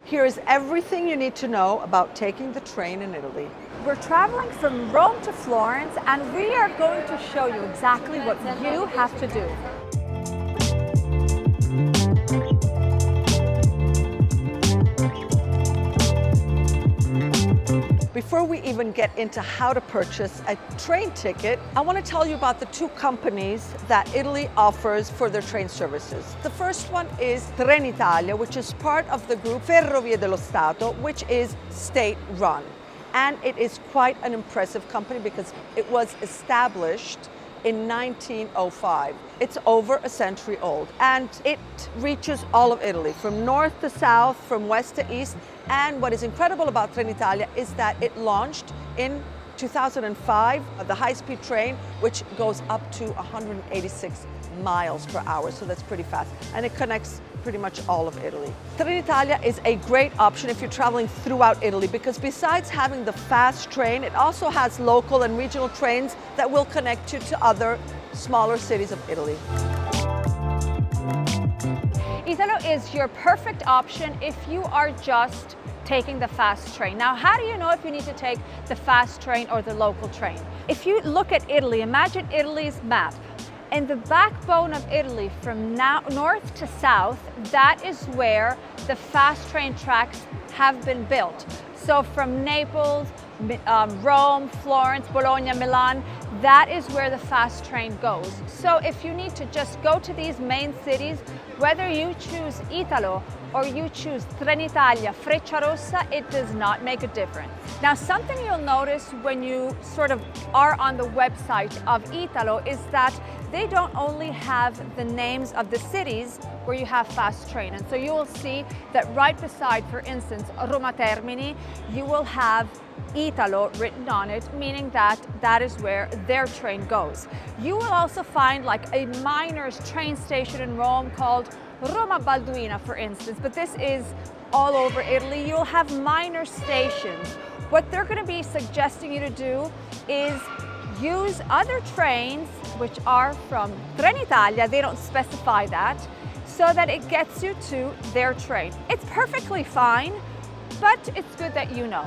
Here is everything you need to know about taking the train in Italy. We're traveling from Rome to Florence, and we are going to show you exactly what you have to do. Before we even get into how to purchase a train ticket, I want to tell you about the two companies that Italy offers for their train services. The first one is Trenitalia, which is part of the group Ferrovie dello Stato, which is state-run. And it is quite an impressive company because it was established in 1905. It's over a century old, and it reaches all of Italy, from north to south, from west to east. And what is incredible about Trenitalia is that it launched in 2005, the high-speed train, which goes up to 186 miles per hour, so that's pretty fast. And it connects pretty much all of Italy. Trenitalia is a great option if you're traveling throughout Italy because besides having the fast train, it also has local and regional trains that will connect you to other smaller cities of Italy. Italo is your perfect option if you are just taking the fast train. Now, how do you know if you need to take the fast train or the local train? If you look at Italy, imagine Italy's map. And the backbone of Italy from north to south, that is where the fast train tracks have been built. So from Naples, Rome, Florence, Bologna, Milan, that is where the fast train goes. So if you need to just go to these main cities, whether you choose Italo or you choose Trenitalia, Frecciarossa, it does not make a difference. Now, something you'll notice when you sort of are on the website of Italo is that they don't only have the names of the cities where you have fast train. And so you will see that right beside, for instance, Roma Termini, you will have Italo written on it, meaning that that is where their train goes. You will also find like a miner's train station in Rome called Roma Balduina, for instance, but this is all over Italy. You'll have minor stations. What they're going to be suggesting you to do is use other trains which are from Trenitalia, they don't specify that, so that it gets you to their train. It's perfectly fine, but it's good that you know.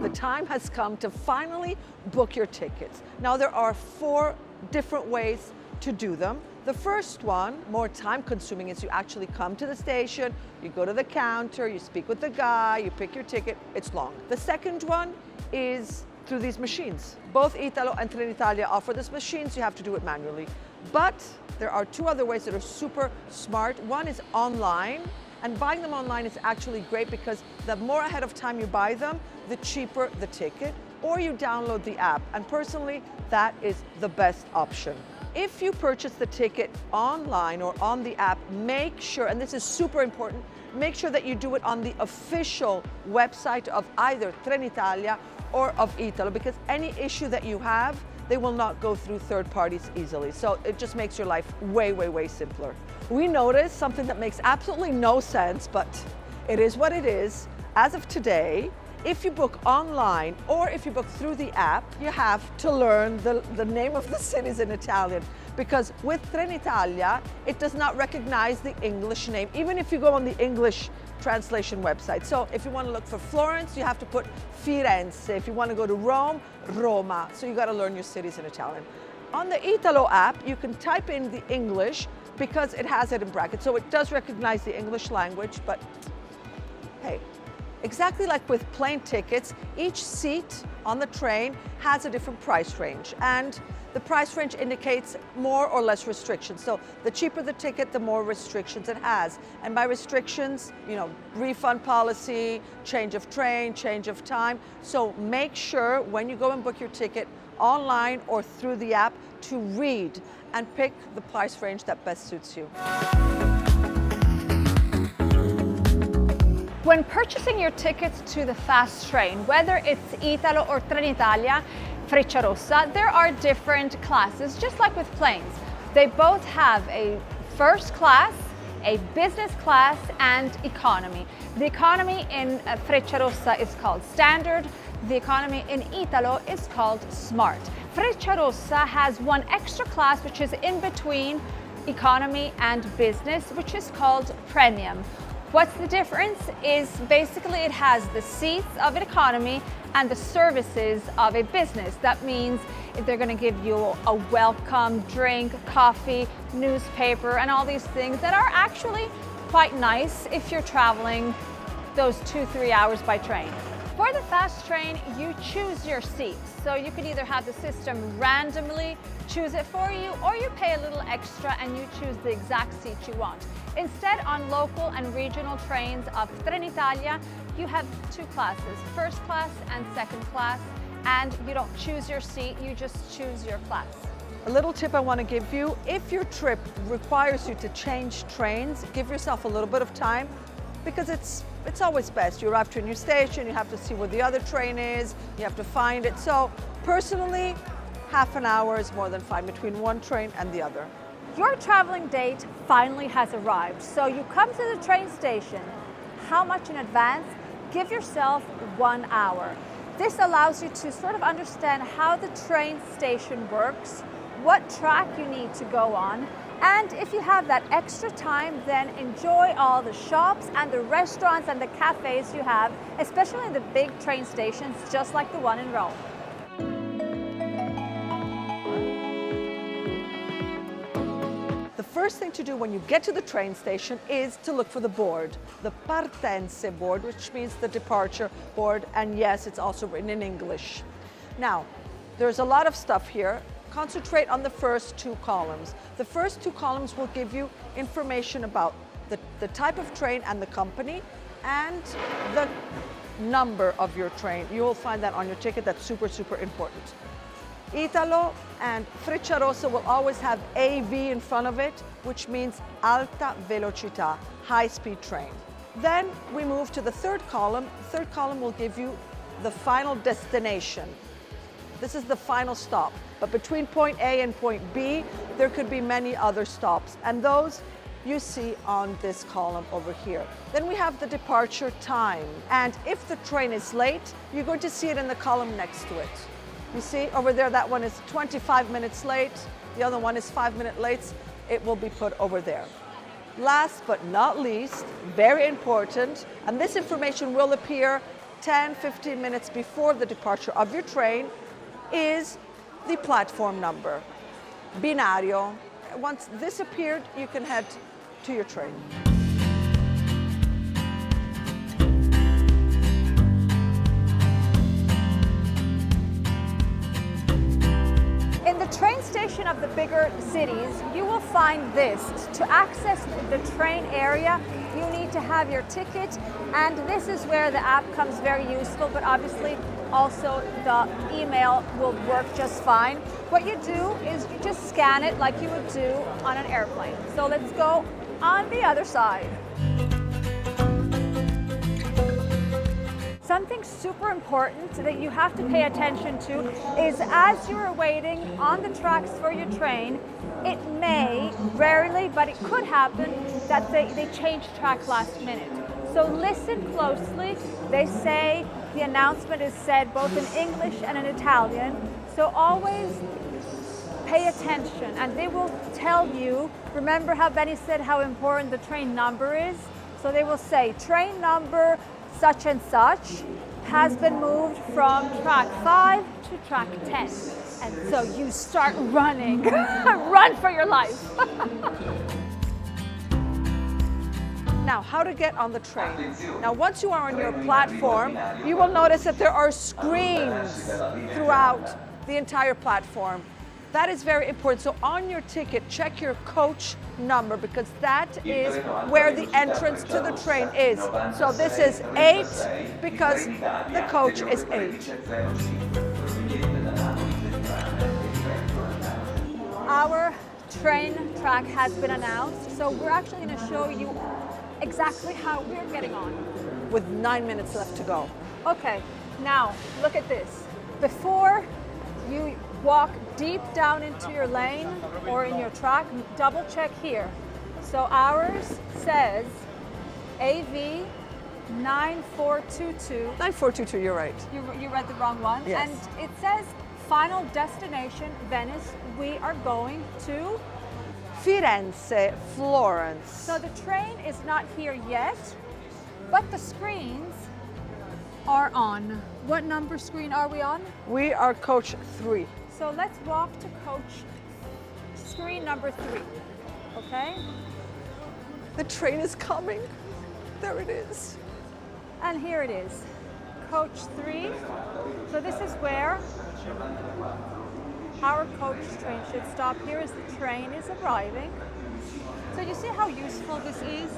The time has come to finally book your tickets. Now, there are 4 different ways to do them. The first one, more time consuming, is you actually come to the station, you go to the counter, you speak with the guy, you pick your ticket, it's long. The second one is through these machines. Both Italo and Trenitalia offer these machines, you have to do it manually. But there are 2 other ways that are super smart. One is online, and buying them online is actually great because the more ahead of time you buy them, the cheaper the ticket, or you download the app. And personally, that is the best option. If you purchase the ticket online or on the app, make sure, and this is super important, make sure that you do it on the official website of either Trenitalia or of Italo, because any issue that you have, they will not go through third parties easily. So it just makes your life way, way, way simpler. We noticed something that makes absolutely no sense, but it is what it is. As of today, if you book online or if you book through the app, you have to learn the name of the cities in Italian, because with Trenitalia, it does not recognize the English name, even if you go on the English translation website. So if you want to look for Florence, you have to put Firenze. If you want to go to Rome, Roma. So you got to learn your cities in Italian. On the Italo app, you can type in the English because it has it in brackets. So it does recognize the English language, but hey, exactly like with plane tickets, each seat on the train has a different price range, and the price range indicates more or less restrictions. So the cheaper the ticket, the more restrictions it has. And by restrictions, you know, refund policy, change of train, change of time. So make sure when you go and book your ticket online or through the app to read and pick the price range that best suits you. When purchasing your tickets to the fast train, whether it's Italo or Trenitalia, Frecciarossa, there are different classes, just like with planes. They both have a first class, a business class, and economy. The economy in Frecciarossa is called standard. The economy in Italo is called smart. Frecciarossa has one extra class, which is in between economy and business, which is called premium. What's the difference is basically it has the seats of an economy and the services of a business. That means if they're going to give you a welcome drink, coffee, newspaper, and all these things that are actually quite nice if you're traveling those 2-3 hours by train. For the fast train, you choose your seats. So you can either have the system randomly choose it for you, or you pay a little extra and you choose the exact seat you want. Instead, on local and regional trains of Trenitalia, you have two classes, first class and second class, and you don't choose your seat, you just choose your class. A little tip I want to give you, if your trip requires you to change trains, give yourself a little bit of time, because it's always best. You arrive to a new station, you have to see where the other train is, you have to find it. So personally, half an hour is more than fine between one train and the other. Your traveling date finally has arrived. So you come to the train station. How much in advance? Give yourself 1 hour. This allows you to sort of understand how the train station works, what track you need to go on, and if you have that extra time, then enjoy all the shops and the restaurants and the cafes you have, especially in the big train stations, just like the one in Rome. The first thing to do when you get to the train station is to look for the board, the partenze board, which means the departure board, and yes, it's also written in English. Now, there's a lot of stuff here. Concentrate on the first two columns. The first two columns will give you information about the type of train and the company and the number of your train. You will find that on your ticket. That's super, super important. Italo and Frecciarossa will always have AV in front of it, which means alta velocità, high-speed train. Then we move to the third column. The third column will give you the final destination. This is the final stop, but between point A and point B, there could be many other stops, and those you see on this column over here. Then we have the departure time, and if the train is late, you're going to see it in the column next to it. You see over there, that one is 25 minutes late, the other one is 5 minutes late. It will be put over there. Last but not least, very important, and this information will appear 10-15 minutes before the departure of your train, is the platform number, binario. Once this appeared, you can head to your train. In the train station of the bigger cities, you will find this. To access the train area, you need to have your ticket, and this is where the app comes very useful, but obviously also the email will work just fine. What you do is you just scan it like you would do on an airplane. So let's go on the other side. Something super important that you have to pay attention to is as you're waiting on the tracks for your train, it may, rarely, but it could happen that they change track last minute. So listen closely. They say the announcement is said both in English and in Italian. So always pay attention, and they will tell you, remember how Benny said how important the train number is? So they will say train number such and such has been moved from track 5 to track 10. And so you start running. Run for your life. Now, how to get on the train. Now, once you are on your platform, you will notice that there are screens throughout the entire platform. That is very important. So on your ticket, check your coach number, because that is where the entrance to the train is. So this is 8 because the coach is 8. Our train track has been announced, so we're actually going to show you exactly how we're getting on. With 9 minutes left to go. Okay, now look at this. Before you walk deep down into your lane or in your track, double check here. So ours says AV 9422. 9422, you're right. You read the wrong one. Yes. And it says final destination Venice. We are going to Firenze, Florence. So the train is not here yet, but the screens are on. What number screen are we on? We are coach 3. So let's walk to coach screen number 3, okay? The train is coming. There it is. And here it is, coach 3. So this is where our coach train should stop. Here is the train is arriving. So you see how useful this is?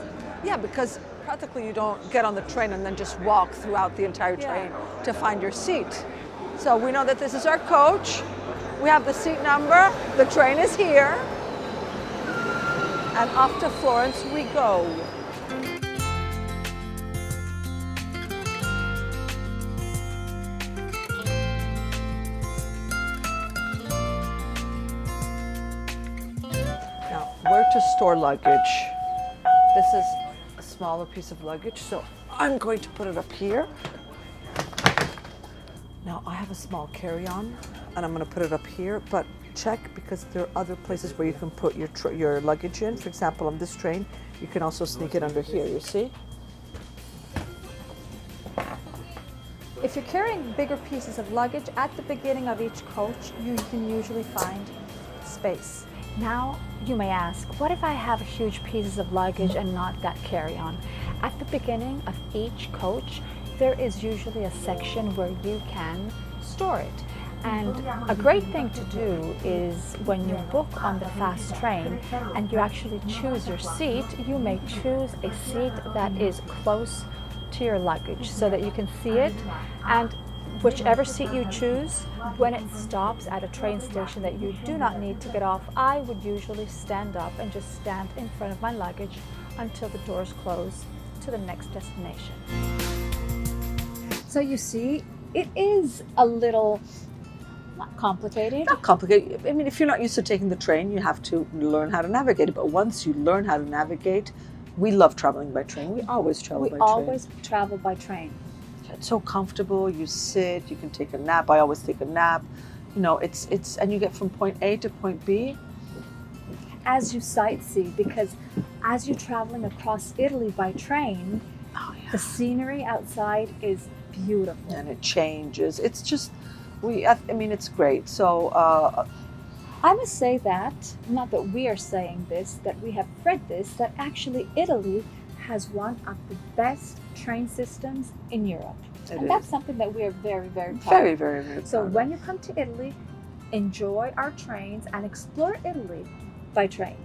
Yeah, because practically you don't get on the train and then just walk throughout the entire Yeah. train to find your seat. So we know that this is our coach. We have the seat number. The train is here. And off to Florence we go. Now, where to store luggage? This is a smaller piece of luggage, so I'm going to put it up here. Now, I have a small carry-on, and I'm going to put it up here, but check because there are other places where you can put your luggage in. For example, on this train, you can also sneak it under here, you see? If you're carrying bigger pieces of luggage at the beginning of each coach, you can usually find space. Now, you may ask, what if I have huge pieces of luggage and not that carry-on? At the beginning of each coach, there is usually a section where you can store it. And a great thing to do is when you book on the fast train and you actually choose your seat, you may choose a seat that is close to your luggage so that you can see it. And whichever seat you choose, when it stops at a train station that you do not need to get off, I would usually stand up and just stand in front of my luggage until the doors close to the next destination. So you see, it is a little not complicated. Not complicated. I mean, if you're not used to taking the train, you have to learn how to navigate it. But once you learn how to navigate, we love traveling by train. We always travel by train. We always travel by train. It's so comfortable. You sit, you can take a nap. I always take a nap. You know, it's and you get from point A to point B. As you sightsee, because as you're traveling across Italy by train, the scenery outside is beautiful. And it changes. It's just, I mean, it's great. So I must say that, not that we are saying this, that we have read this, that actually Italy has one of the best train systems in Europe. And that's something that we are very, very proud of. Very, very, very So proud when you come to Italy, enjoy our trains and explore Italy by train.